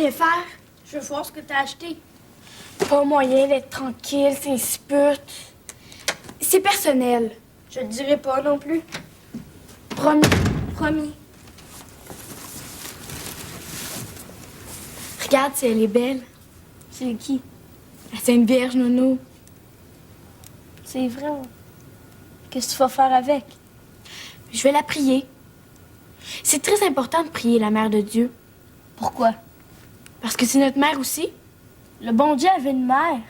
rien faire. Je veux voir ce que t'as acheté. Pas moyen d'être tranquille, c'est spurt. C'est personnel. Je te dirai pas non plus. Promis. Promis. Regarde si elle est belle. C'est qui? La Sainte Vierge, Nono. C'est vrai. Qu'est-ce que tu vas faire avec? Je vais la prier. C'est très important de prier la Mère de Dieu. Pourquoi? Parce que c'est notre mère aussi. Le bon Dieu avait une mère.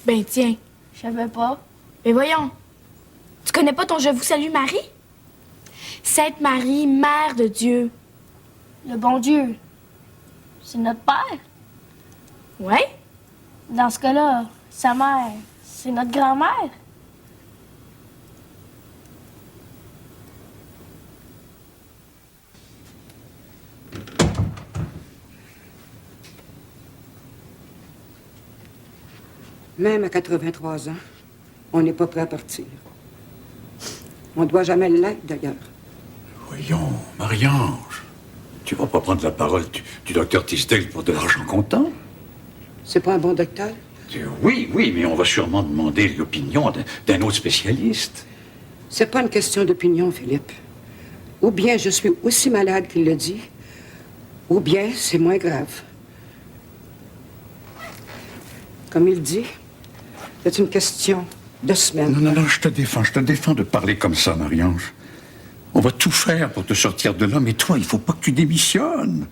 Ben tiens. Je savais pas. Mais voyons. Tu connais pas ton Je vous salue Marie? Sainte Marie, Mère de Dieu. Le bon Dieu, c'est notre père. Ouais? Dans ce cas-là, sa mère, c'est notre grand-mère. Même à 83 ans, on n'est pas prêt à partir. On ne doit jamais l'être, d'ailleurs. Voyons, Marie-Ange, tu vas pas prendre la parole du docteur Tistel pour de l'argent comptant? C'est pas un bon docteur? Oui, mais on va sûrement demander l'opinion d'un autre spécialiste. C'est pas une question d'opinion, Philippe. Ou bien je suis aussi malade qu'il le dit, ou bien c'est moins grave. Comme il dit, c'est une question de semaines. Non, je te défends de parler comme ça, Marie-Ange. On va tout faire pour te sortir de là, mais toi, il faut pas que tu démissionnes.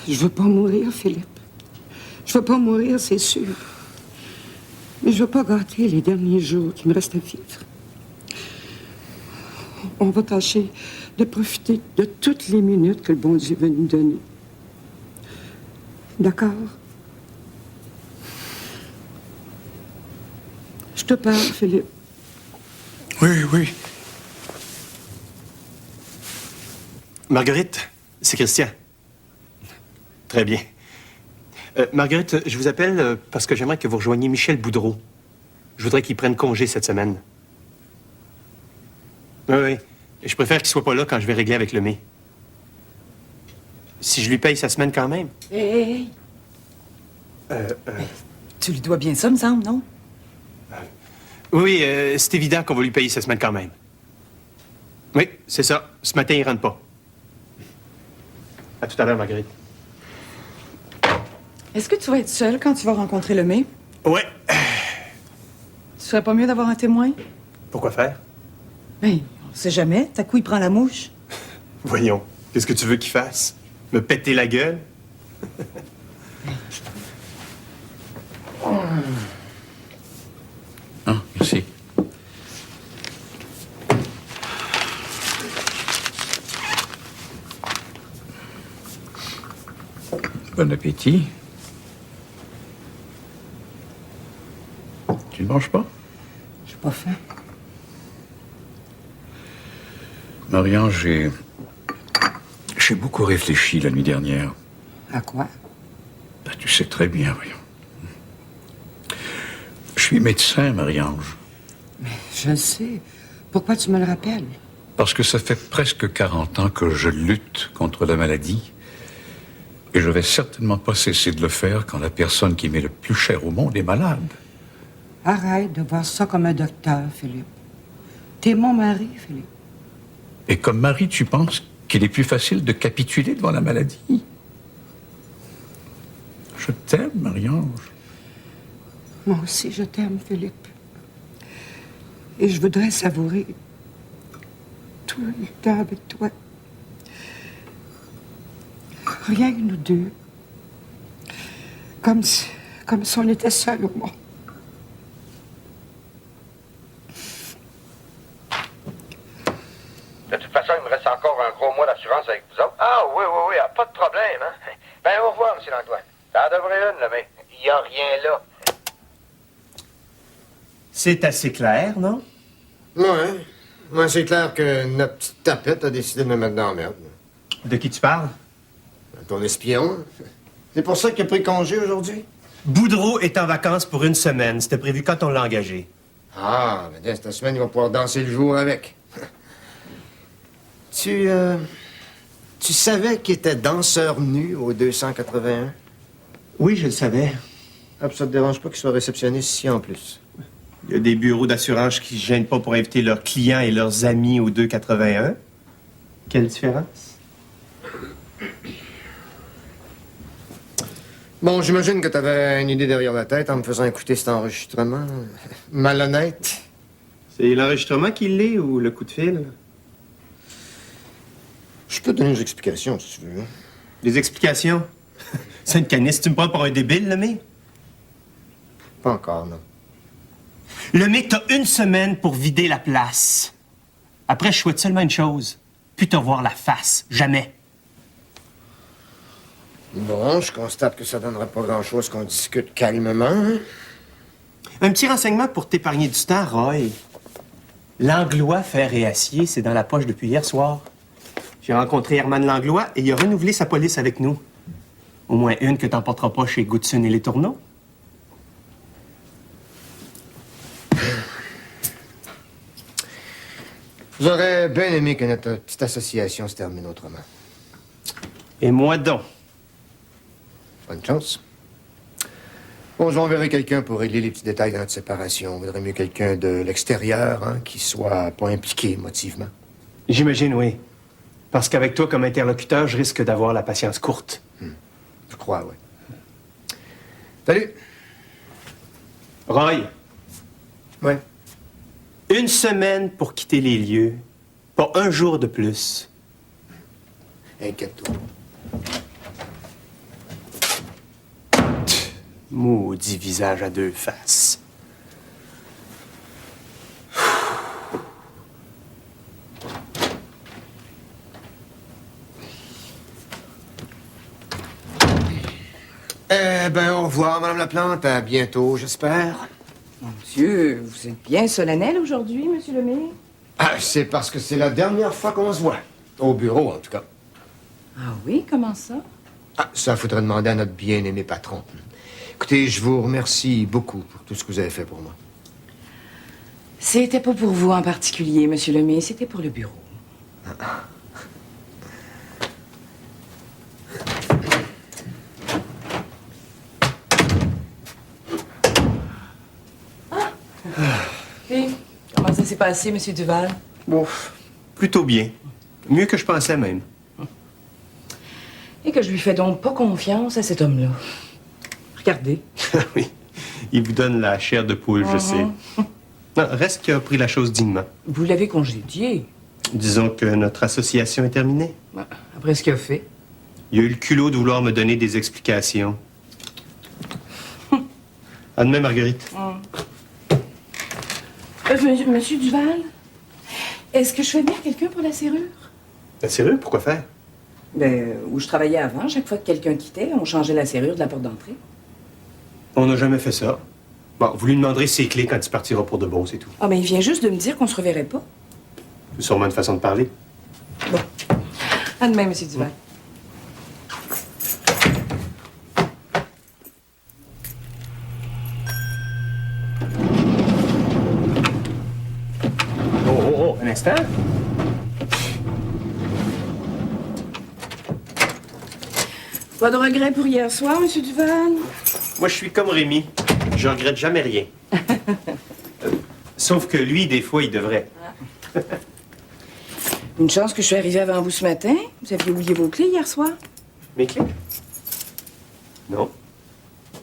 Je veux pas mourir, Philippe. Je veux pas mourir, c'est sûr. Mais je veux pas gâter les derniers jours qui me restent à vivre. On va tâcher de profiter de toutes les minutes que le bon Dieu va nous donner. D'accord? Je te parle, Philippe. Oui. Marguerite, c'est Christian. Très bien. Marguerite, je vous appelle parce que j'aimerais que vous rejoigniez Michel Boudreau. Je voudrais qu'il prenne congé cette semaine. Oui. Je préfère qu'il soit pas là quand je vais régler avec le mai. Si je lui paye sa semaine quand même. Hey. Tu lui dois bien ça, me semble, non? Oui, c'est évident qu'on va lui payer sa semaine quand même. Oui, c'est ça. Ce matin, il rentre pas. À tout à l'heure, Marguerite. Est-ce que tu vas être seule quand tu vas rencontrer le mai? Ouais. Tu serait pas mieux d'avoir un témoin? Pourquoi faire? Ben, on sait jamais. Ta couille prend la mouche. Voyons, qu'est-ce que tu veux qu'il fasse? Me péter la gueule? Ah, merci. Bon appétit. Tu ne manges pas? J'ai pas faim. Marie-Ange, j'ai beaucoup réfléchi la nuit dernière. À quoi? Ben, tu sais très bien, voyons. Je suis médecin, Marie-Ange. Mais je le sais. Pourquoi tu me le rappelles? Parce que ça fait presque 40 ans que je lutte contre la maladie. Et je vais certainement pas cesser de le faire quand la personne qui m'est le plus chère au monde est malade. Arrête de voir ça comme un docteur, Philippe. T'es mon mari, Philippe. Et comme mari, tu penses qu'il est plus facile de capituler devant la maladie? Je t'aime, Marie-Ange. Moi aussi, je t'aime, Philippe. Et je voudrais savourer tout le temps avec toi. Rien que nous deux. Comme si on était seuls au monde. De toute façon, il me reste encore un gros mois d'assurance avec vous autres. Ah oui, pas de problème, hein. Ben, au revoir, M. Langlois. Ça devrait une, là, mais il n'y a rien là. C'est assez clair, non? Ouais. Moi, c'est clair que notre petite tapette a décidé de me mettre dans la merde. De qui tu parles? Ton espion. C'est pour ça qu'il a pris congé aujourd'hui? Boudreau est en vacances pour une semaine. C'était prévu quand on l'a engagé. Ah, mais dès cette semaine, il va pouvoir danser le jour avec. Tu savais qu'il était danseur nu au 281? Oui, je le savais. Ah, puis ça te dérange pas qu'il soit réceptionniste ici en plus? Il y a des bureaux d'assurance qui se gênent pas pour inviter leurs clients et leurs amis au 281. Quelle différence? Bon, j'imagine que t'avais une idée derrière la tête en me faisant écouter cet enregistrement. Malhonnête. C'est l'enregistrement qui l'est ou le coup de fil? Je peux te donner des explications, si tu veux. Des explications? Sainte Canisse, tu me prends pour un débile, Lemay? Pas encore, non. Lemay, t'as 1 semaine pour vider la place. Après, je souhaite seulement une chose. Plus te voir la face. Jamais. Bon, je constate que ça donnerait pas grand-chose qu'on discute calmement. Hein? Un petit renseignement pour t'épargner du temps, Roy. Langlois, fer et acier, c'est dans la poche depuis hier soir. J'ai rencontré Herman Langlois et il a renouvelé sa police avec nous. Au moins une que t'emporteras pas chez Goodson et les Tourneaux. J'aurais bien aimé que notre petite association se termine autrement. Et moi donc. Bonne chance. Bon, je vais enverrer quelqu'un pour régler les petits détails de notre séparation. On voudrait mieux quelqu'un de l'extérieur, hein, qui soit pas impliqué émotivement. J'imagine, oui. Parce qu'avec toi comme interlocuteur, je risque d'avoir la patience courte. Je crois, oui. Salut. Roy, Ouais. 1 semaine pour quitter les lieux. Pas 1 jour de plus. Inquiète-toi. Maudit visage à 2 faces. Au revoir, Madame Laplante. À bientôt, j'espère. Mon Dieu, vous êtes bien solennel aujourd'hui, Monsieur Lemay. Ah, c'est parce que c'est la dernière fois qu'on se voit. Au bureau, en tout cas. Ah oui, comment ça? Ah, ça, faudrait demander à notre bien-aimé patron. Écoutez, je vous remercie beaucoup pour tout ce que vous avez fait pour moi. C'était pas pour vous en particulier, Monsieur Lemay, c'était pour le bureau. Et comment ça s'est passé, Monsieur Duval? Bon, plutôt bien. Mieux que je pensais même. Et que je lui fais donc pas confiance à cet homme-là. Regardez. Oui, il vous donne la chair de poule, je sais. Non, reste qu'il a pris la chose dignement. Vous l'avez congédié. Disons que notre association est terminée. Après ce qu'il a fait. Il a eu le culot de vouloir me donner des explications. À demain, Marguerite. Monsieur Duval, est-ce que je fais bien quelqu'un pour la serrure? La serrure, pourquoi faire? Où je travaillais avant, chaque fois que quelqu'un quittait, on changeait la serrure de la porte d'entrée. On n'a jamais fait ça. Bon, vous lui demanderez ses clés quand il partira pour de bon, c'est tout. Ah, mais il vient juste de me dire qu'on se reverrait pas. C'est sûrement une façon de parler. Bon. À demain, Monsieur Duval. Oh, un instant. Pas de regret pour hier soir, Monsieur Duval? Moi, je suis comme Rémi. Je regrette jamais rien. Sauf que lui, des fois, il devrait. Une chance que je suis arrivée avant vous ce matin. Vous aviez oublié vos clés hier soir? Mes clés? Non.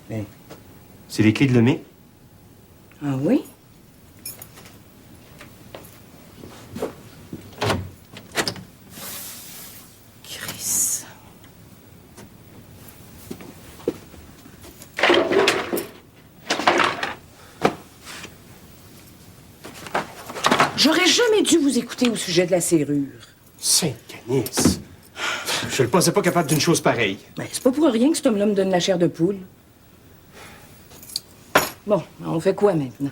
Mais... C'est les clés de Lemay. Ah oui? Chris. J'aurais jamais dû vous écouter au sujet de la serrure. Sainte-Canisse. Je le pensais pas capable d'une chose pareille. Ben, c'est pas pour rien que cet homme-là me donne la chair de poule. Bon, on fait quoi maintenant?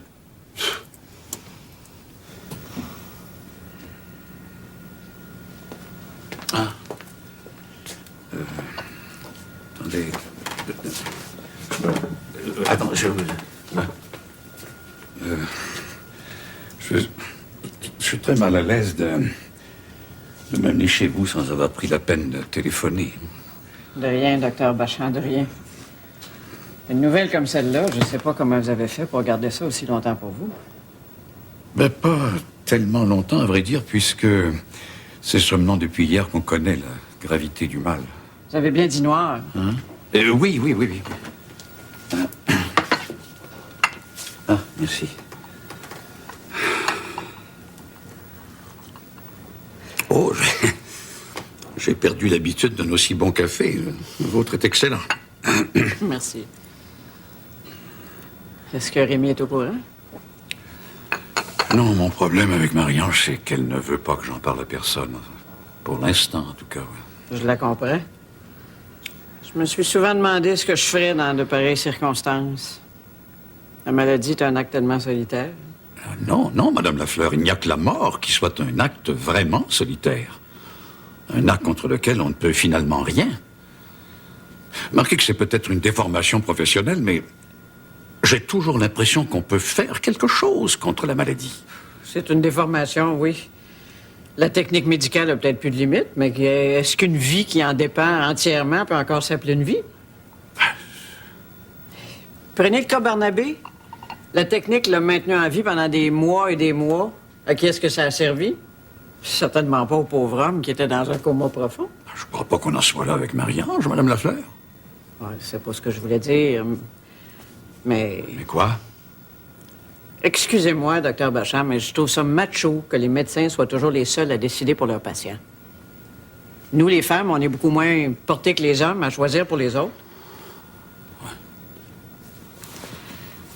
Attendez. Attends, je suis très mal à l'aise de m'amener chez vous sans avoir pris la peine de téléphoner. De rien, docteur Bachand, de rien. Une nouvelle comme celle-là, je ne sais pas comment vous avez fait pour garder ça aussi longtemps pour vous. Ben, pas tellement longtemps, à vrai dire, puisque c'est seulement depuis hier qu'on connaît la gravité du mal. Vous avez bien dit noir. Hein? Oui. Ah, merci. Oh, j'ai perdu l'habitude d'un aussi bon café. Le vôtre est excellent. Merci. Est-ce que Rémi est au courant? Non, mon problème avec Marie-Ange, c'est qu'elle ne veut pas que j'en parle à personne. Pour l'instant, en tout cas. Ouais. Je la comprends. Je me suis souvent demandé ce que je ferais dans de pareilles circonstances. La maladie est un acte tellement solitaire. Non, Madame Lafleur, il n'y a que la mort qui soit un acte vraiment solitaire. Un acte contre lequel on ne peut finalement rien. Marquez que c'est peut-être une déformation professionnelle, mais j'ai toujours l'impression qu'on peut faire quelque chose contre la maladie. C'est une déformation, oui. La technique médicale a peut-être plus de limites, mais est-ce qu'une vie qui en dépend entièrement peut encore s'appeler une vie? Prenez le cas Barnabé. La technique l'a maintenu en vie pendant des mois et des mois. À qui est-ce que ça a servi? Certainement pas au pauvre homme qui était dans un coma profond. Je crois pas qu'on en soit là avec Marie-Ange, Madame Lafleur. Ouais, c'est pas ce que je voulais dire, mais... Mais quoi? Excusez-moi, docteur Bachand, mais je trouve ça macho que les médecins soient toujours les seuls à décider pour leurs patients. Nous, les femmes, on est beaucoup moins portés que les hommes à choisir pour les autres. Ouais.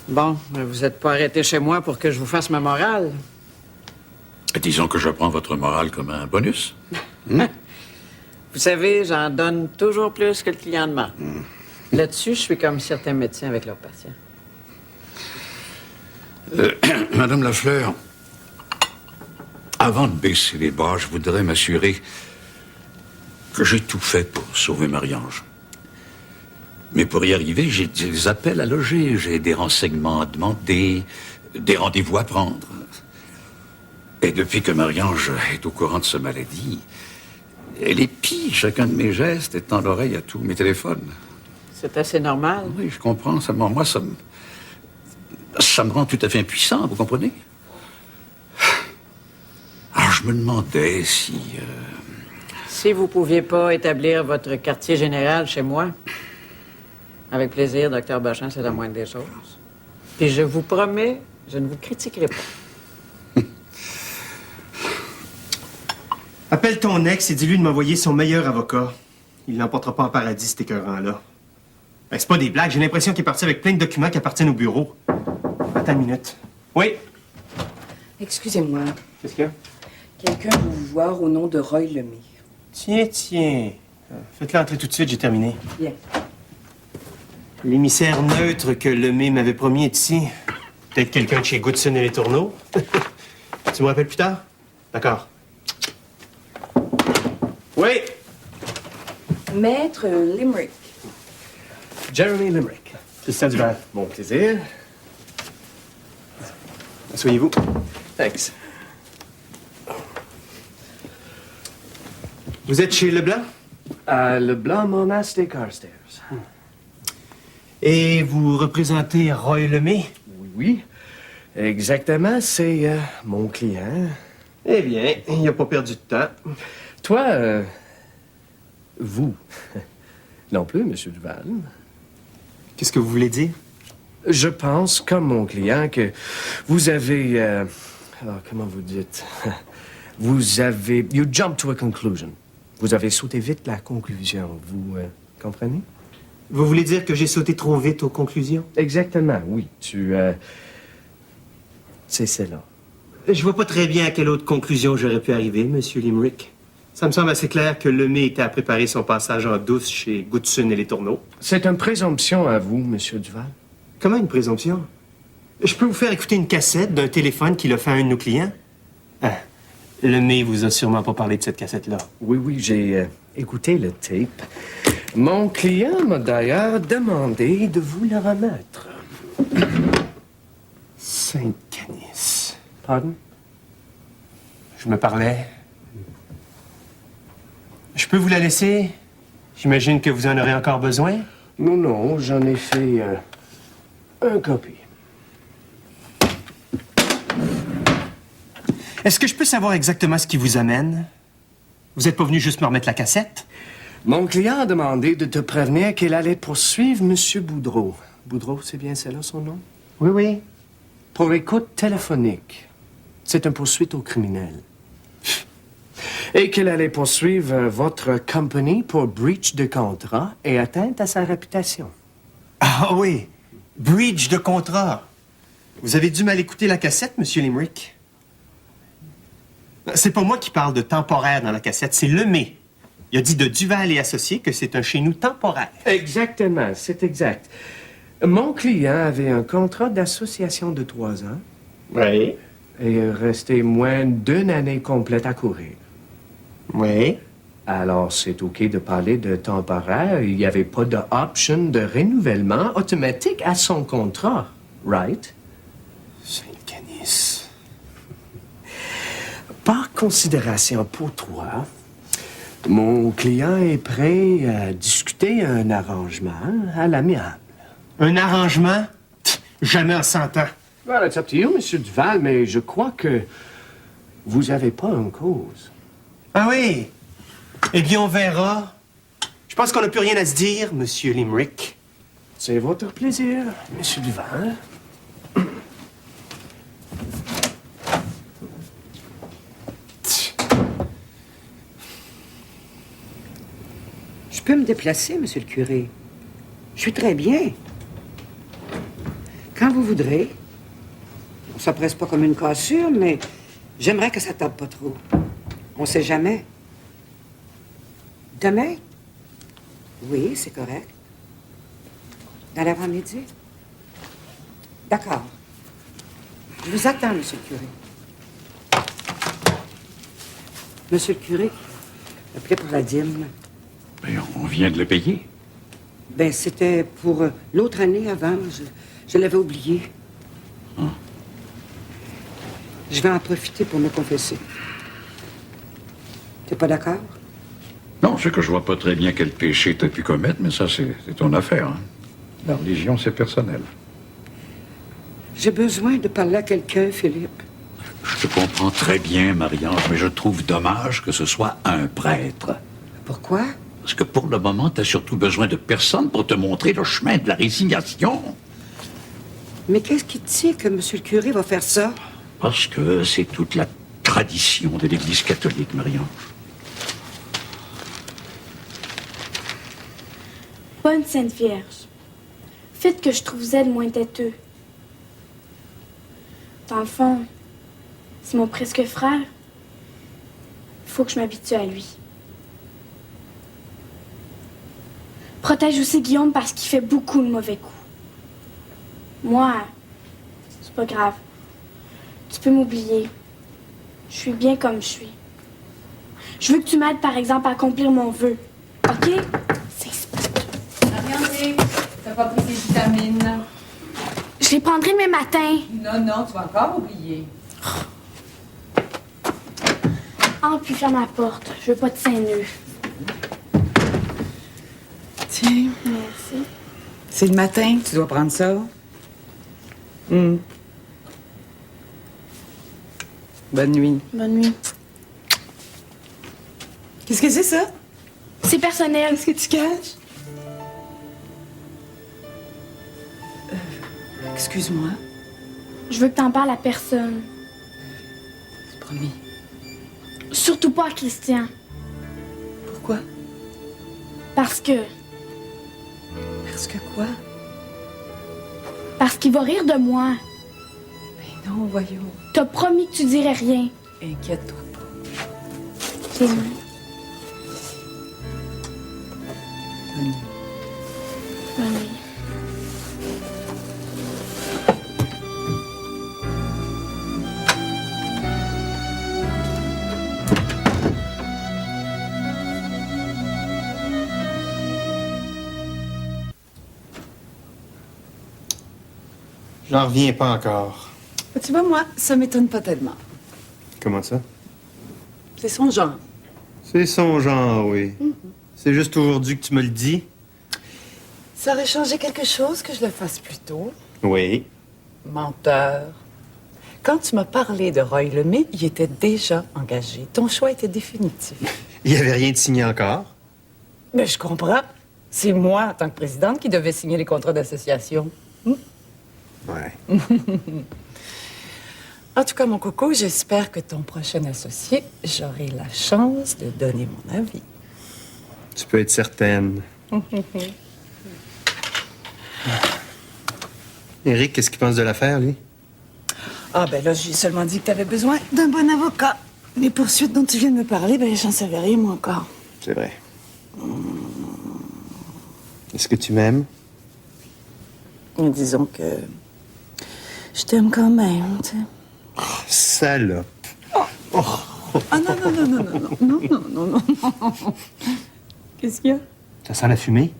Bon, vous n'êtes pas arrêté chez moi pour que je vous fasse ma morale. Disons que je prends votre morale comme un bonus. Vous savez, j'en donne toujours plus que le client demande. Là-dessus, je suis comme certains médecins avec leurs patients. Madame Lafleur, avant de baisser les bras, je voudrais m'assurer que j'ai tout fait pour sauver Marie-Ange. Mais pour y arriver, j'ai des appels à loger, j'ai des renseignements à demander, des rendez-vous à prendre. Et depuis que Marie-Ange est au courant de sa maladie, elle épie chacun de mes gestes et tend l'oreille à tous mes téléphones. C'est assez normal. Oui, je comprends. Moi, ça me rend tout à fait impuissant, vous comprenez? Alors, je me demandais si... Si vous pouviez pas établir votre quartier général chez moi, avec plaisir, docteur Bachand, c'est la moindre des choses. Puis je vous promets, je ne vous critiquerai pas. Appelle ton ex et dis-lui de m'envoyer son meilleur avocat. Il l'emportera pas en paradis, cet écœurant-là. Ben, c'est pas des blagues. J'ai l'impression qu'il est parti avec plein de documents qui appartiennent au bureau. Attends une minute. Oui? Excusez-moi. Qu'est-ce qu'il y a? Quelqu'un veut vous voir au nom de Roy Lemay. Tiens. Faites-le entrer tout de suite, j'ai terminé. Bien. L'émissaire neutre que Lemay m'avait promis est ici. Peut-être quelqu'un de chez Goodson et les Tourneaux. Tu me rappelles plus tard? D'accord. Oui? Maître Limerick. Jeremy Limerick. Christian Duval. Bon plaisir. Asseyez-vous. Thanks. Vous êtes chez Leblanc? Leblanc Monastic Carstairs. Et vous représentez Roy Lemay? Oui. Exactement, c'est mon client. Eh bien, il n'a pas perdu de temps. Toi, vous. Non plus, Monsieur Duval. Qu'est-ce que vous voulez dire? Je pense, comme mon client, que vous avez... comment vous dites? Vous avez... You jumped to a conclusion. Vous avez sauté vite la conclusion. Vous comprenez? Vous voulez dire que j'ai sauté trop vite aux conclusions? Exactement, oui. C'est celle-là. Je vois pas très bien à quelle autre conclusion j'aurais pu arriver, Monsieur Limerick. Ça me semble assez clair que Lemay était à préparer son passage en douce chez Goodson et les Tourneaux. C'est une présomption à vous, Monsieur Duval. Comment une présomption? Je peux vous faire écouter une cassette d'un téléphone qu'il a fait à un de nos clients? Ah, Lemay vous a sûrement pas parlé de cette cassette-là. Oui, j'ai écouté le tape. Mon client m'a d'ailleurs demandé de vous le remettre. Sainte-Canis. Pardon? Je me parlais. Je peux vous la laisser? J'imagine que vous en aurez encore besoin? Non, j'en ai fait un copie. Est-ce que je peux savoir exactement ce qui vous amène? Vous n'êtes pas venu juste me remettre la cassette? Mon client a demandé de te prévenir qu'il allait poursuivre M. Boudreau. Boudreau, c'est bien celle-là son nom? Oui, oui. Pour écoute téléphonique. C'est une poursuite au criminel. Et qu'il allait poursuivre votre compagnie pour breach de contrat et atteinte à sa réputation. Ah oui, breach de contrat. Vous avez dû mal écouter la cassette, Monsieur Limerick. C'est pas moi qui parle de temporaire dans la cassette, c'est Lemay. Il a dit de Duval et Associés que c'est un chez nous temporaire. Exactement, c'est exact. Mon client avait un contrat d'association de 3 ans. Oui. Et est resté moins d'1 année complète à courir. Oui. Alors, c'est OK de parler de temporaire. Il n'y avait pas d'option de renouvellement automatique à son contrat, right? Saint-Canis. Par considération pour toi, mon client est prêt à discuter un arrangement à l'amiable. Un arrangement? Jamais en 100 ans. Well, it's up to you, M. Duval, mais je crois que vous n'avez pas une cause. Ah oui? Eh bien, on verra. Je pense qu'on n'a plus rien à se dire, Monsieur Limerick. C'est votre plaisir, M. Duval. Je peux me déplacer, monsieur le curé. Je suis très bien. Quand vous voudrez. Ça presse pas comme une cassure, mais j'aimerais que ça tape pas trop. On sait jamais. Demain? Oui, c'est correct. Dans l'avant-midi? D'accord. Je vous attends, monsieur le curé. Monsieur le curé, appelez pour la dîme. Mais on vient de le payer. Ben, c'était pour l'autre année avant. Je l'avais oublié. Hein? Je vais en profiter pour me confesser. T'es pas d'accord? Non, c'est que je vois pas très bien quel péché t'as pu commettre, mais ça, c'est ton affaire. Hein. La religion, c'est personnel. J'ai besoin de parler à quelqu'un, Philippe. Je te comprends très bien, Marie-Ange, mais je trouve dommage que ce soit un prêtre. Pourquoi? Parce que pour le moment, t'as surtout besoin de personne pour te montrer le chemin de la résignation. Mais qu'est-ce qui te dit que monsieur le curé va faire ça? Parce que c'est toute la tradition de l'Église catholique, Marie-Ange. Bonne Sainte Vierge, faites que je trouve Z moins têteux. Dans le fond, c'est mon presque frère. Il faut que je m'habitue à lui. Protège aussi Guillaume parce qu'il fait beaucoup de mauvais coups. Moi, c'est pas grave. Tu peux m'oublier. Je suis bien comme je suis. Je veux que tu m'aides, par exemple, à accomplir mon vœu. OK? Marie-André, t'as pas pris tes vitamines? Je les prendrai demain matin. Non, tu vas encore oublier. Ah, puis ferme la porte. Je veux pas de Saint-Nœud. Tiens, Merci. c'est le matin, tu dois prendre ça. Bonne nuit. Bonne nuit. Qu'est-ce que c'est ça? C'est personnel. Qu'est-ce que tu caches? Excuse-moi, Je veux que t'en parles à personne. c'est promis. Surtout pas à Christian. Pourquoi? Parce que... Parce que quoi? Parce qu'il va rire de moi. Ben non, voyons. T'as promis que tu dirais rien. Inquiète-toi pas. C'est vrai. Bonne nuit. Bonne nuit. J'en reviens pas encore. Tu vois, moi, ça m'étonne pas tellement. Comment ça? C'est son genre. C'est son genre, oui. C'est juste aujourd'hui que tu me le dis. Ça aurait changé quelque chose que je le fasse plus tôt? Oui. Menteur. Quand tu m'as parlé de Roy Lemay, il était déjà engagé. Ton choix était définitif. Il n'y avait rien de signé encore. Mais je comprends. C'est moi, en tant que présidente, qui devais signer les contrats d'association. Ouais. En tout cas, mon coco, j'espère que ton prochain associé, j'aurai la chance de donner mon avis. Tu peux être certaine. Éric, qu'est-ce qu'il pense de l'affaire, lui? Ah, ben là, j'ai seulement dit que tu avais besoin d'un bon avocat. Les poursuites dont tu viens de me parler, ben j'en savais rien, moi, encore. C'est vrai. Est-ce que tu m'aimes? Disons que je t'aime quand même, tu sais. Oh, salope. Ah non, non, non, non, non, non, non, non, non, non. Qu'est-ce qu'il y a? Ça sent la fumée?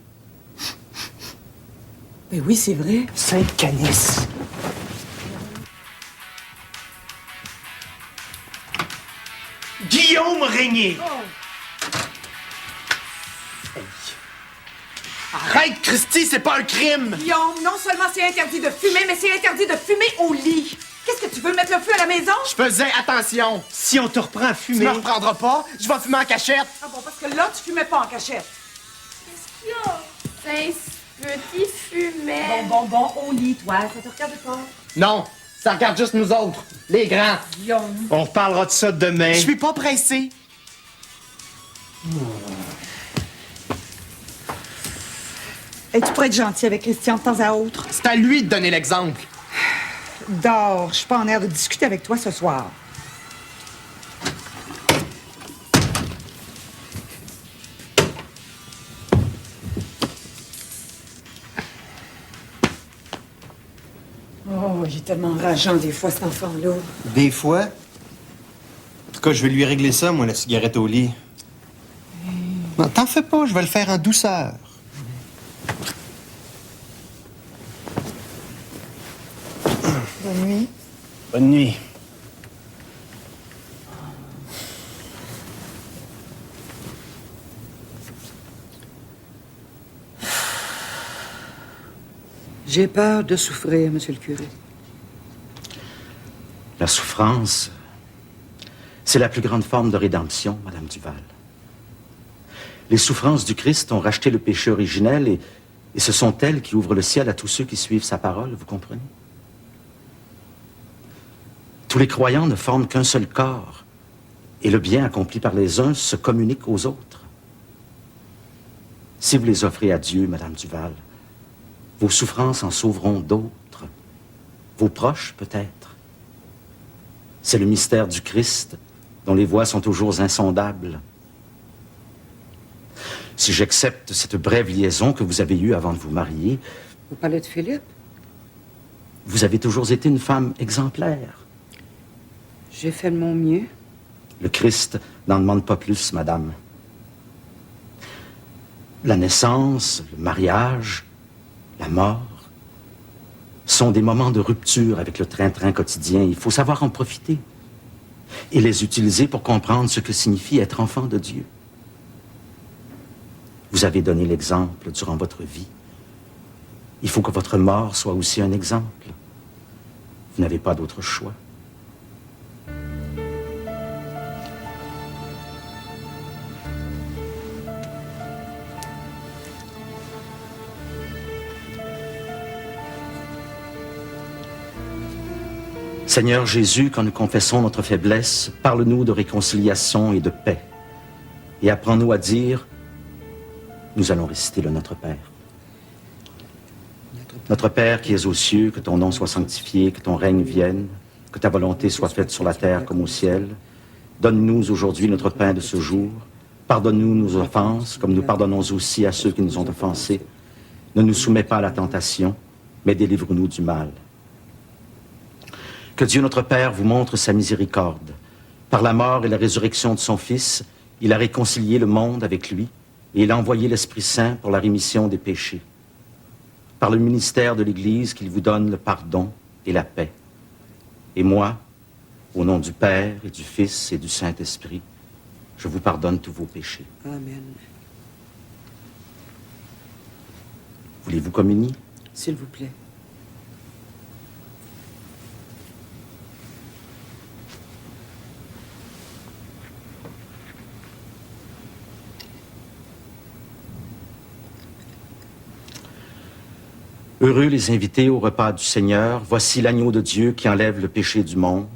Ben oui, c'est vrai. Sainte-Canice. Guillaume Régnier! Hey. Arrête, Christy, c'est pas un crime! Guillaume, non seulement c'est interdit de fumer, mais c'est interdit de fumer au lit. Qu'est-ce que tu veux, mettre le feu à la maison? Je faisais attention! Si on te reprend à fumer... Tu me reprendras pas, je vais fumer en cachette! Ah bon, parce que là, tu fumais pas en cachette. Qu'est-ce qu'il y a? C'est un petit fumet. Bon, au lit, toi, ça te regarde pas. Non, ça regarde juste nous autres, les grands. Guillaume. On reparlera de ça demain. Je suis pas pressé. Et tu pourrais être gentil avec Christian de temps à autre. C'est à lui de donner l'exemple. Dors, je suis pas en air de discuter avec toi ce soir. Oh, il est tellement rageant des fois, cet enfant-là. Des fois? En tout cas, je vais lui régler ça, moi, la cigarette au lit. Non, t'en fais pas, je vais le faire en douceur. Bonne nuit. Bonne nuit. J'ai peur de souffrir, monsieur le curé. La souffrance, c'est la plus grande forme de rédemption, Madame Duval. Les souffrances du Christ ont racheté le péché originel et ce sont elles qui ouvrent le ciel à tous ceux qui suivent sa parole, vous comprenez? Tous les croyants ne forment qu'un seul corps et le bien accompli par les uns se communique aux autres. Si vous les offrez à Dieu, Madame Duval, vos souffrances en sauveront d'autres, vos proches peut-être. C'est le mystère du Christ dont les voies sont toujours insondables. Si j'accepte cette brève liaison que vous avez eue avant de vous marier... Vous parlez de Philippe? Vous avez toujours été une femme exemplaire. J'ai fait de mon mieux. Le Christ n'en demande pas plus, madame. La naissance, le mariage, la mort sont des moments de rupture avec le train-train quotidien. Il faut savoir en profiter et les utiliser pour comprendre ce que signifie être enfant de Dieu. Vous avez donné l'exemple durant votre vie. Il faut que votre mort soit aussi un exemple. Vous n'avez pas d'autre choix. Seigneur Jésus, quand nous confessons notre faiblesse, parle-nous de réconciliation et de paix. Et apprends-nous à dire, nous allons réciter le Notre Père. Notre Père qui es aux cieux, que ton nom soit sanctifié, que ton règne vienne, que ta volonté soit faite sur la terre comme au ciel. Donne-nous aujourd'hui notre pain de ce jour. Pardonne-nous nos offenses, comme nous pardonnons aussi à ceux qui nous ont offensés. Ne nous soumets pas à la tentation, mais délivre-nous du mal. Que Dieu notre Père vous montre sa miséricorde. Par la mort et la résurrection de son Fils, il a réconcilié le monde avec lui et il a envoyé l'Esprit Saint pour la rémission des péchés. Par le ministère de l'Église, qu'il vous donne le pardon et la paix. Et moi, au nom du Père et du Fils et du Saint-Esprit, je vous pardonne tous vos péchés. Amen. Voulez-vous communier? S'il vous plaît. Heureux les invités au repas du Seigneur. Voici l'agneau de Dieu qui enlève le péché du monde.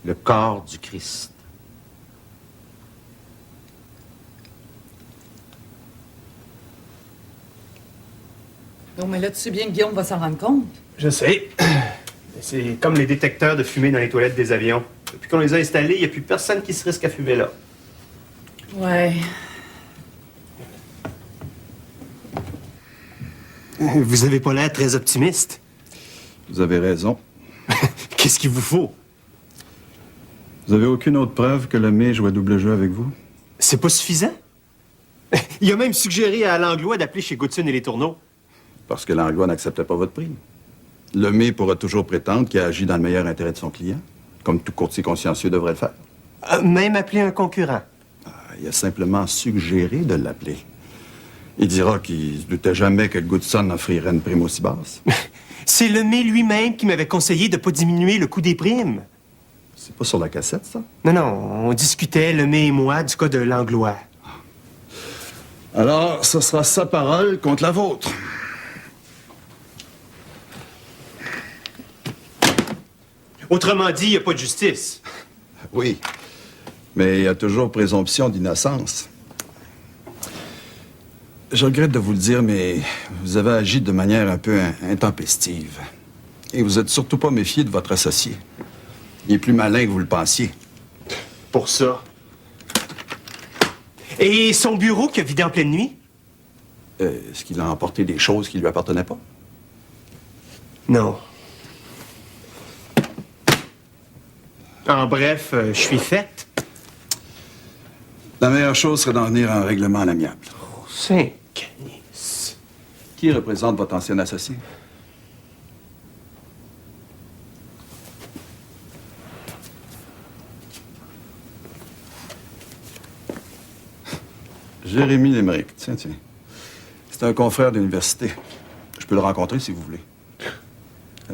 Le corps du Christ. Non, mais là, tu sais bien que Guillaume va s'en rendre compte. Je sais. C'est comme les détecteurs de fumée dans les toilettes des avions. Depuis qu'on les a installés, il n'y a plus personne qui se risque à fumer là. Ouais. Vous avez pas l'air très optimiste. Vous avez raison. Qu'est-ce qu'il vous faut? Vous avez aucune autre preuve que Lemay joue à double jeu avec vous? C'est pas suffisant? Il a même suggéré à Langlois d'appeler chez Goodson et les Tourneaux. Parce que Langlois n'acceptait pas votre prix. Lemay pourra toujours prétendre qu'il a agi dans le meilleur intérêt de son client, comme tout courtier consciencieux devrait le faire. Même appeler un concurrent. Il a simplement suggéré de l'appeler. Il dira qu'il ne se doutait jamais que Goodson offrirait une prime aussi basse. C'est Lemay lui-même qui m'avait conseillé de ne pas diminuer le coût des primes. C'est pas sur la cassette, ça? Non, non, on discutait, Lemay et moi, du cas de Langlois. Alors, ce sera sa parole contre la vôtre. Autrement dit, il n'y a pas de justice. Oui, mais il y a toujours présomption d'innocence. Je regrette de vous le dire, mais vous avez agi de manière un peu intempestive. Et vous êtes surtout pas méfié de votre associé. Il est plus malin que vous le pensiez. Pour ça. Et son bureau qui a vidé en pleine nuit? Est-ce qu'il a emporté des choses qui lui appartenaient pas? Non. En bref, je suis faite. La meilleure chose serait d'en venir à un règlement à l'amiable. Oh, Saint-Canis. Qui représente votre ancien associé? Jérémy Lemerick. Tiens. C'est un confrère d'université. Je peux le rencontrer si vous voulez.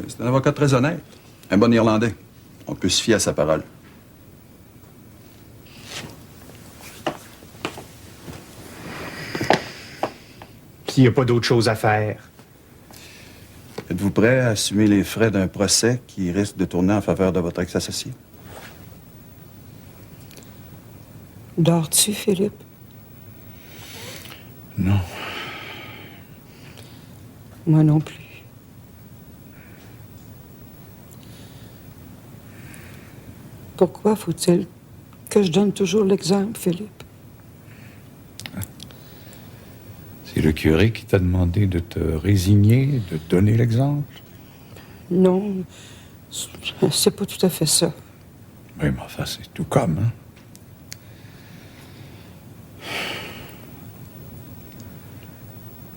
C'est un avocat très honnête. Un bon Irlandais. On peut se fier à sa parole. Puis il n'y a pas d'autre chose à faire. Êtes-vous prêt à assumer les frais d'un procès qui risque de tourner en faveur de votre ex-associé? Dors-tu, Philippe? Non. Moi non plus. Pourquoi faut-il que je donne toujours l'exemple, Philippe? C'est le curé qui t'a demandé de te résigner, de donner l'exemple? Non, c'est pas tout à fait ça. Oui, mais enfin, c'est tout comme, hein?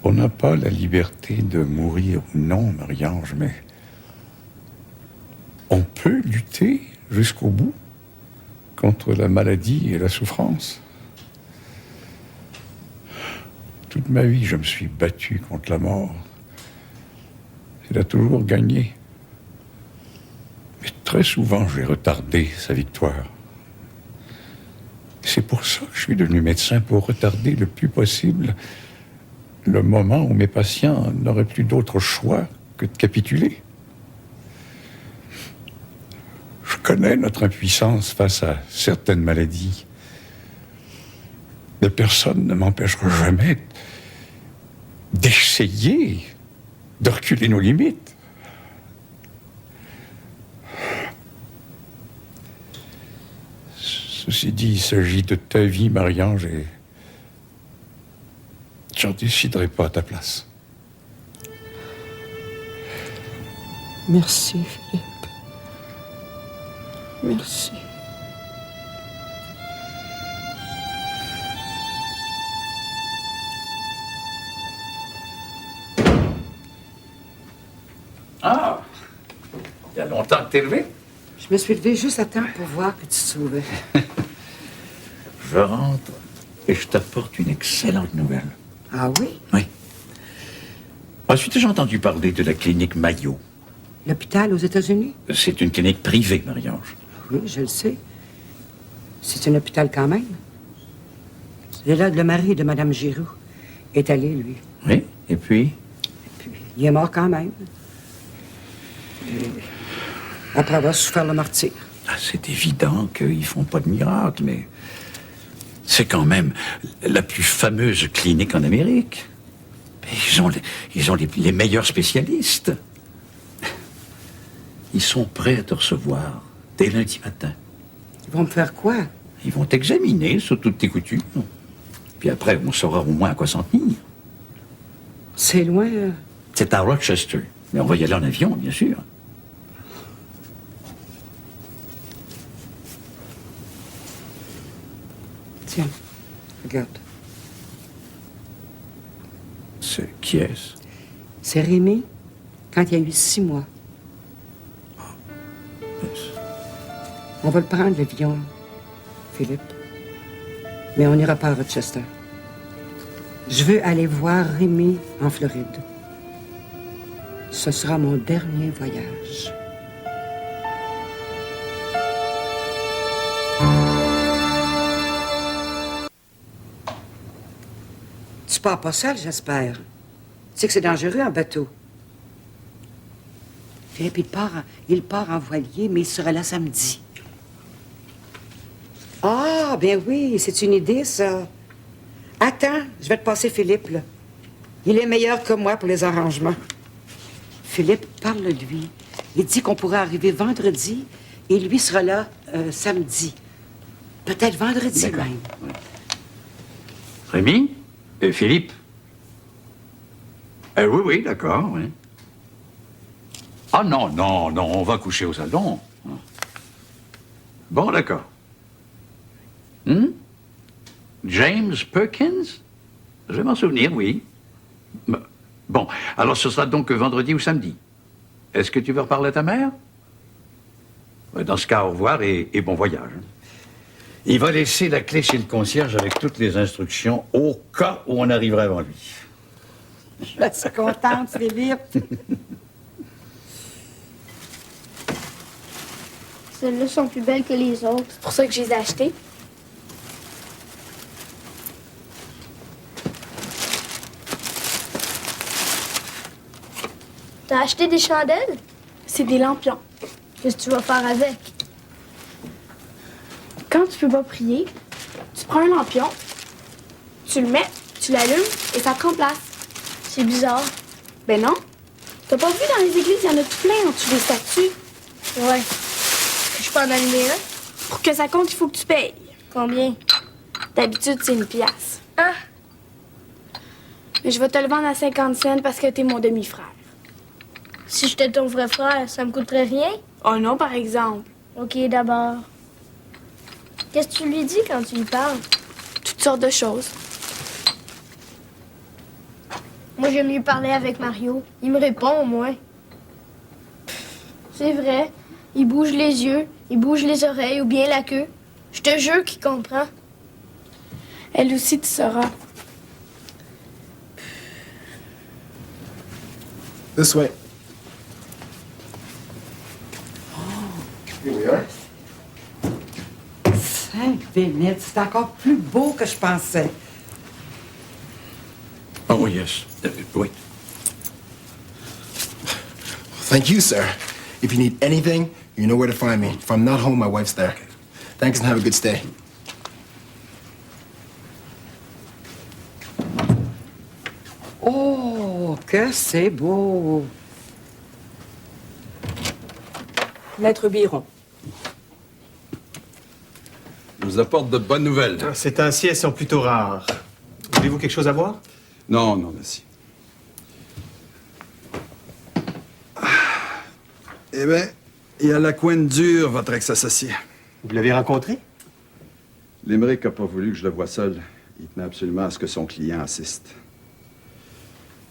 On n'a pas la liberté de mourir ou non, Marie-Ange, mais on peut lutter jusqu'au bout contre la maladie et la souffrance. Toute ma vie, je me suis battu contre la mort. Elle a toujours gagné. Mais très souvent, j'ai retardé sa victoire. C'est pour ça que je suis devenu médecin, pour retarder le plus possible le moment où mes patients n'auraient plus d'autre choix que de capituler. Je connais notre impuissance face à certaines maladies. Mais personne ne m'empêchera jamais d'essayer de reculer nos limites. Ceci dit, il s'agit de ta vie, Marie-Ange, et j'en déciderai pas à ta place. Merci, Philippe. Merci. Ah! Il y a longtemps que t'es levé? Je me suis levée juste à temps pour voir que tu te sauvais. Je rentre et je t'apporte une excellente nouvelle. Ah oui? Oui. Ensuite, j'ai entendu parler de la clinique Mayo. L'hôpital aux États-Unis? C'est une clinique privée, Marie-Ange. Oui, je le sais. C'est un hôpital quand même. C'est là le mari de Mme Giroux est allé, lui. Oui, et puis? Il est mort quand même. Après avoir souffert le martyre. Ah, c'est évident qu'ils font pas de miracle, mais c'est quand même la plus fameuse clinique en Amérique. Ils ont les meilleurs spécialistes. Ils sont prêts à te recevoir dès lundi matin. Ils vont me faire quoi? Ils vont t'examiner sur toutes tes coutumes. Puis après, on saura au moins à quoi s'en tenir. C'est loin. C'est à Rochester. Mais on va y aller en avion, bien sûr. Tiens, regarde. Qui est-ce? C'est Rémi, quand il y a eu 6 mois. On va le prendre, l'avion, Philippe. Mais on n'ira pas à Rochester. Je veux aller voir Rémi en Floride. Ce sera mon dernier voyage. Tu pars pas seul, j'espère. Tu sais que c'est dangereux en bateau. Philippe, il part en voilier, mais il sera là samedi. Ah, ben oui, c'est une idée, ça. Attends, je vais te passer Philippe, là. Il est meilleur que moi pour les arrangements. Philippe, parle-lui. Il dit qu'on pourrait arriver vendredi et lui sera là samedi. Peut-être vendredi même. Ouais. Rémi? Philippe? Oui, d'accord, oui. Ah non, on va coucher au salon. Bon, d'accord. James Perkins? Je vais m'en souvenir, oui. Bon, alors ce sera donc vendredi ou samedi. Est-ce que tu veux reparler à ta mère? Dans ce cas, au revoir et bon voyage. Il va laisser la clé chez le concierge avec toutes les instructions au cas où on arriverait avant lui. Je suis contente, Philippe. Celles-là sont plus belles que les autres. C'est pour ça que je les ai achetées. T'as acheté des chandelles? C'est des lampions. Qu'est-ce que tu vas faire avec? Quand tu peux pas prier, tu prends un lampion, tu le mets, tu l'allumes et ça te remplace. C'est bizarre. Ben non. T'as pas vu dans les églises, il y en a tout plein en dessous des statues. Ouais. Je peux en allumer un? Pour que ça compte, il faut que tu payes. Combien? D'habitude, c'est 1 piastre. Ah! Mais je vais te le vendre à 50 cents parce que t'es mon demi-frère. Si j'étais ton vrai frère, ça me coûterait rien? Oh non, par exemple. OK, d'abord. Qu'est-ce que tu lui dis quand tu lui parles? Toutes sortes de choses. Moi, j'aime mieux parler avec Mario. Il me répond, au moins. C'est vrai. Il bouge les yeux, il bouge les oreilles ou bien la queue. Je te jure qu'il comprend. Elle aussi, tu sauras. This way. Sainte-Bénite, c'est encore plus beau que je pensais. Oh, yes. Oui. Thank you, sir. If you need anything, you know where to find me. If I'm not home, my wife's there. Thanks and have a good stay. Oh, que c'est beau. Maître Biron. Je vous apporte de bonnes nouvelles. Ces temps-ci, elles sont plutôt rares. Voulez-vous quelque chose à boire? Non, merci. Eh bien, il y a la coine dure, votre ex-associé. Vous l'avez rencontré? Limerick n'a pas voulu que je le voie seul. Il tenait absolument à ce que son client assiste.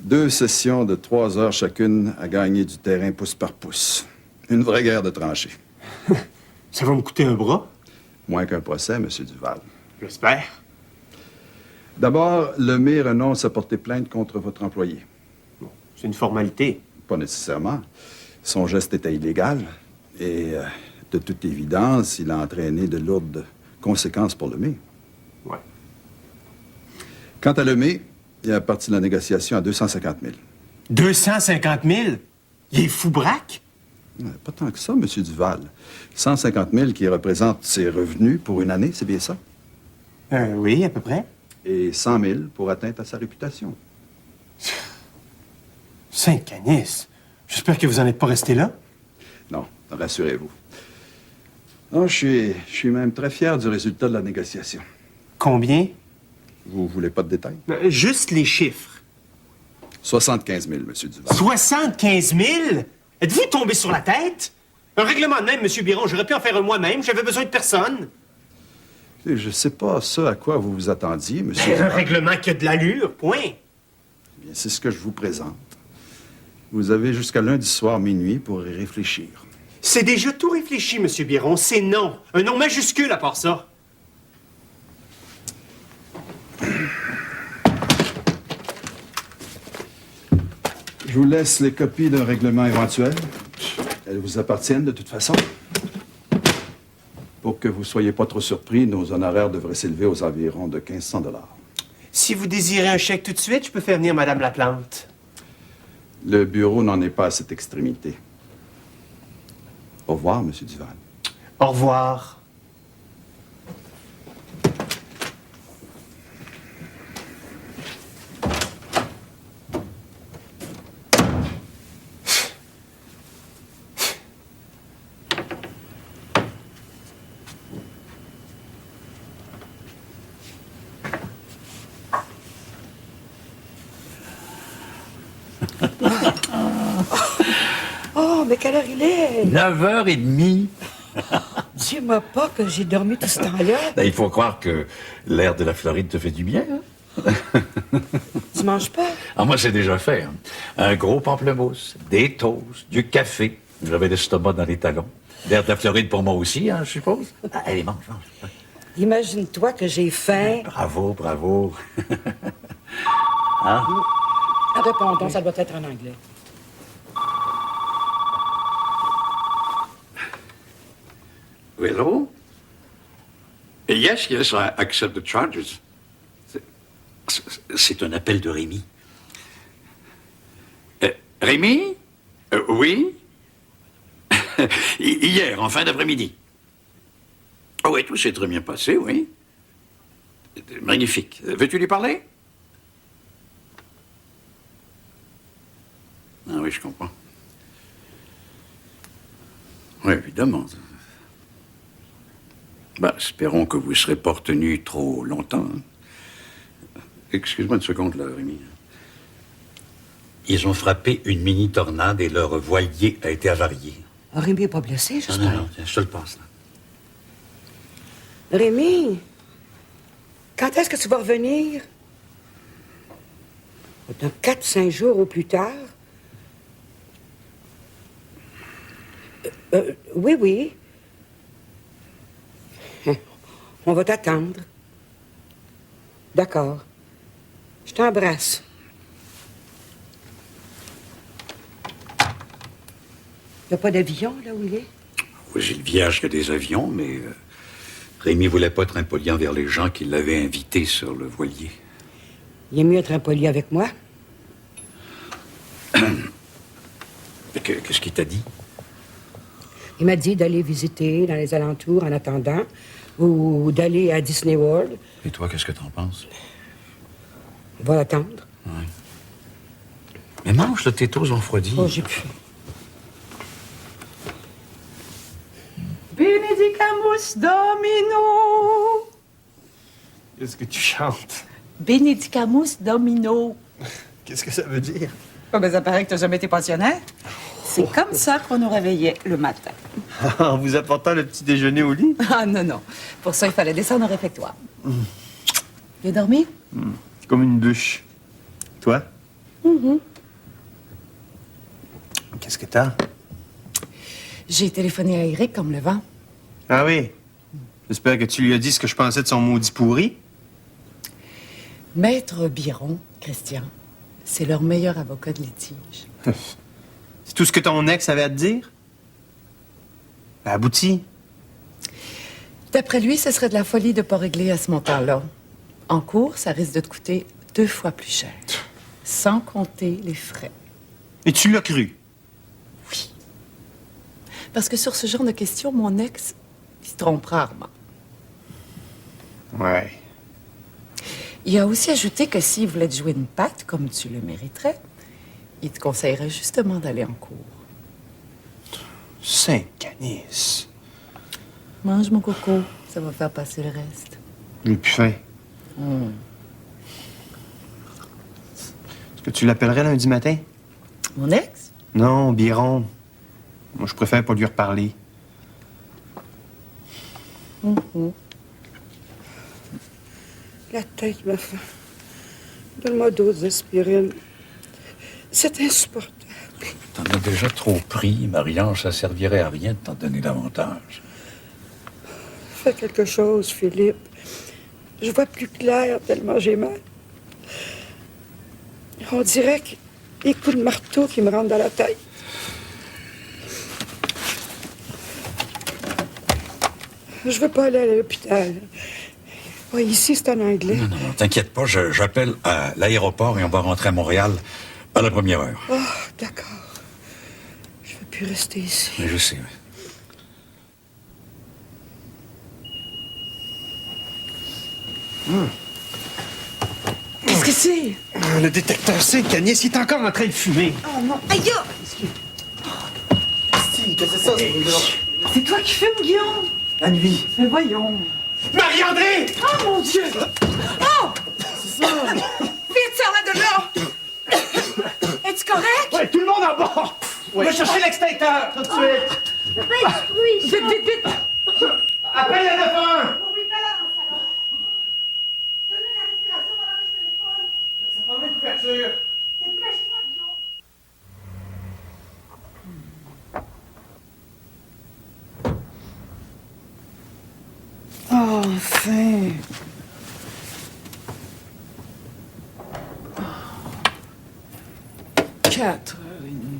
2 sessions de 3 heures chacune à gagner du terrain pouce par pouce. Une vraie guerre de tranchées. Ça va me coûter un bras? Moins qu'un procès, M. Duval. J'espère. D'abord, Lemay renonce à porter plainte contre votre employé. C'est une formalité. Pas nécessairement. Son geste était illégal et, de toute évidence, il a entraîné de lourdes conséquences pour Lemay. Ouais. Quant à Lemay, il a parti la négociation à 250 000. 250 000? Il est fou braque? Pas tant que ça, M. Duval. 150 000 qui représentent ses revenus pour une année, c'est bien ça? Oui, à peu près. Et 100 000 pour atteinte à sa réputation. Saint-Canis, j'espère que vous n'en êtes pas resté là. Non, rassurez-vous. Non, je suis même très fier du résultat de la négociation. Combien? Vous voulez pas de détails? Juste les chiffres. 75 000, M. Duval. 75 000? Êtes-vous tombé sur la tête? Un règlement de même, M. Biron, j'aurais pu en faire un moi-même, j'avais besoin de personne. Je sais pas ce à quoi vous vous attendiez, M. Un Duval. règlement qui a de l'allure, point. Eh bien, c'est ce que je vous présente. Vous avez jusqu'à lundi soir minuit pour y réfléchir. C'est déjà tout réfléchi, M. Biron, c'est non. Un non majuscule à part ça. Je vous laisse les copies d'un règlement éventuel. Elles vous appartiennent de toute façon. Pour que vous ne soyez pas trop surpris, nos honoraires devraient s'élever aux environs de 1 500 $. Si vous désirez un chèque tout de suite, je peux faire venir Mme Laplante. Le bureau n'en est pas à cette extrémité. Au revoir, M. Duval. Au revoir. Oh, mais quelle heure il est? 9h30. Dis-moi pas que j'ai dormi tout ce temps-là. Ben, il faut croire que l'air de la Floride te fait du bien. Hein? Tu manges pas? Ah, moi, c'est déjà fait. Hein. Un gros pamplemousse, des toasts, du café. J'avais l'estomac dans les talons. L'air de la Floride pour moi aussi, hein, je suppose. Ah, allez, mange, mange. Imagine-toi que j'ai faim. Bravo, bravo. Hein? Réponds donc, ça doit être en anglais. Hello? Yes, yes, I accept the charges. C'est un appel de Rémi. Rémi? Oui? Hier, en fin d'après-midi. Oh oui, tout s'est très bien passé, oui. Magnifique. Veux-tu lui parler? Ah oui, je comprends. Oui, évidemment. Ben, espérons que vous ne serez pas retenu trop longtemps. Hein. Excuse-moi une seconde, là, Rémi. Ils ont frappé une mini-tornade et leur voilier a été avarié. Rémi n'est pas blessé, j'espère. Non, tiens, je te le passe, là. Rémi, quand est-ce que tu vas revenir? Dans 4-5 jours au plus tard? Oui, oui. On va t'attendre. D'accord. Je t'embrasse. Il n'y a pas d'avion, là où il est? Oui, j'ai le village qui a des avions, mais Rémi voulait pas être impoli envers les gens qui l'avaient invité sur le voilier. Il est mieux être impoli avec moi. Qu'est-ce qu'il t'a dit? Il m'a dit d'aller visiter dans les alentours en attendant, ou d'aller à Disney World. Et toi, qu'est-ce que t'en penses? On va l'attendre. Ouais. Mais mange, le tétos enfroidi. Oh, j'ai plus. Benedicamus Domino. Qu'est-ce que tu chantes? Benedicamus Domino. Qu'est-ce que ça veut dire? Oh, ben, ça paraît que t'as jamais été pensionnaire. C'est comme ça qu'on nous réveillait le matin. En vous apportant le petit déjeuner au lit? Ah non, non. Pour ça, il fallait descendre au réfectoire. Bien dormi? Comme une bûche. Toi? Qu'est-ce que t'as? J'ai téléphoné à Eric comme le vent. Ah oui? J'espère que tu lui as dit ce que je pensais de son maudit pourri. Maître Biron, Christian, c'est leur meilleur avocat de litige. C'est tout ce que ton ex avait à te dire? Ben, abouti. D'après lui, ce serait de la folie de ne pas régler à ce montant-là. En cours, ça risque de te coûter 2 fois plus cher. Sans compter les frais. Et tu l'as cru? Oui. Parce que sur ce genre de questions, mon ex, il se trompe rarement. Ouais. Il a aussi ajouté que s'il voulait te jouer une patte, comme tu le mériterais, il te conseillerait justement d'aller en cours. Saint-Canis. Mange mon coco, ça va faire passer le reste. J'ai plus faim. Est-ce que tu l'appellerais lundi matin? Mon ex? Non, Biron. Moi, je préfère pas lui reparler. La tête me fait. Donne-moi d'autres aspirines. C'est insupportable. T'en as déjà trop pris, Marie-Ange. Ça servirait à rien de t'en donner davantage. Fais quelque chose, Philippe. Je vois plus clair tellement j'ai mal. On dirait que des coups de marteau qui me rentrent dans la tête. Je veux pas aller à l'hôpital. Ouais, ici, c'est en anglais. Non, t'inquiète pas, j'appelle à l'aéroport et on va rentrer à Montréal à la première heure. Oh, d'accord. Je veux plus rester ici. Mais je sais, oui. Qu'est-ce que c'est? Le détecteur Saint-Canis, il est encore en train de fumer. Oh non, aïe! Si, qu'est-ce que c'est ça, ce bruit-là? C'est toi qui fumes, Guillaume? La nuit. Mais voyons. Marie-André! Oh mon Dieu! Oh! C'est ça! Vite, sors-la de là! Es-tu correct? Ouais, tout le monde en bas! Ouais. Va chercher l'extincteur, tout de suite! Ça fait du bruit! Vite, vite, vite! Appelle le 911! Oui, fais-la dans le salon. Donne-lui la respiration pendant que je téléphone. Ça prendrait une couverture. Dépêche-toi, Guillaume. Oh, enfin. Quatre heures et demie.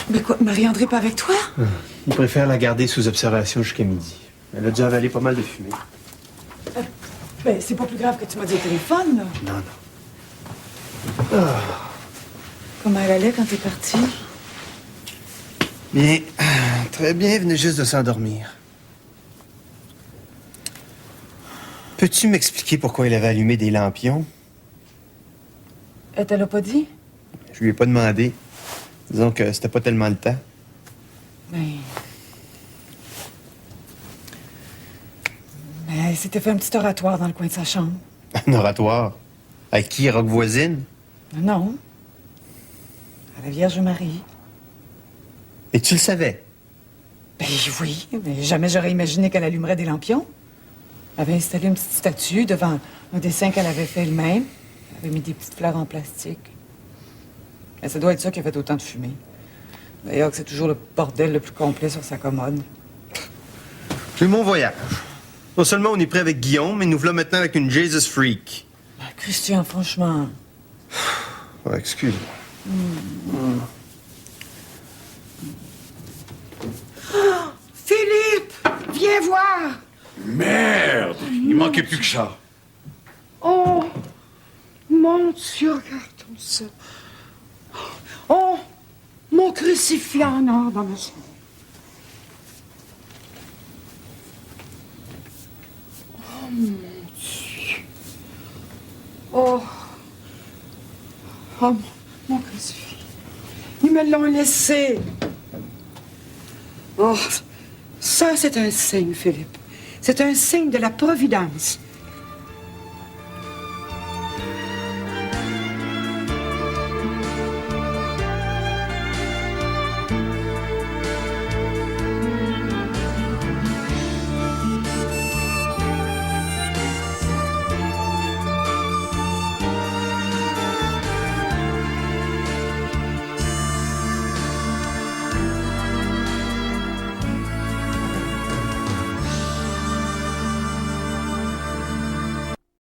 Mais quoi, Marie-André pas avec toi? Il préfère la garder sous observation jusqu'à midi. Elle a déjà avalé pas mal de fumée. Ben, c'est pas plus grave que tu m'as dit au téléphone, là. Non, non. Comment elle allait quand t'es parti? Bien. Très bien, elle venait juste de s'endormir. Peux-tu m'expliquer pourquoi elle avait allumé des lampions? Elle te l'a pas dit? Je lui ai pas demandé. Disons que c'était pas tellement le temps. Mais elle s'était fait un petit oratoire dans le coin de sa chambre. Un oratoire? Avec qui, Roque voisine? Non. À la Vierge Marie. Et tu le savais? Ben oui, mais jamais j'aurais imaginé qu'elle allumerait des lampions. Elle avait installé une petite statue devant un dessin qu'elle avait fait elle-même. Elle avait mis des petites fleurs en plastique. Et ça doit être ça qui a fait autant de fumée. D'ailleurs, que c'est toujours le bordel le plus complet sur sa commode. J'ai eu mon voyage. Non seulement on est prêt avec Guillaume, mais nous voilà maintenant avec une Jesus Freak. Ben, Christian, franchement. Ouais, excuse-moi. Oh, Philippe! Viens voir! Merde! Il manquait plus que ça. Oh! Mon Dieu, regarde ça. Oh! Mon crucifix en or dans ma chambre. Oh, mon Dieu. Oh! Oh, mon crucifix. Ils me l'ont laissé. Oh, ça, c'est un signe, Philippe. C'est un signe de la providence.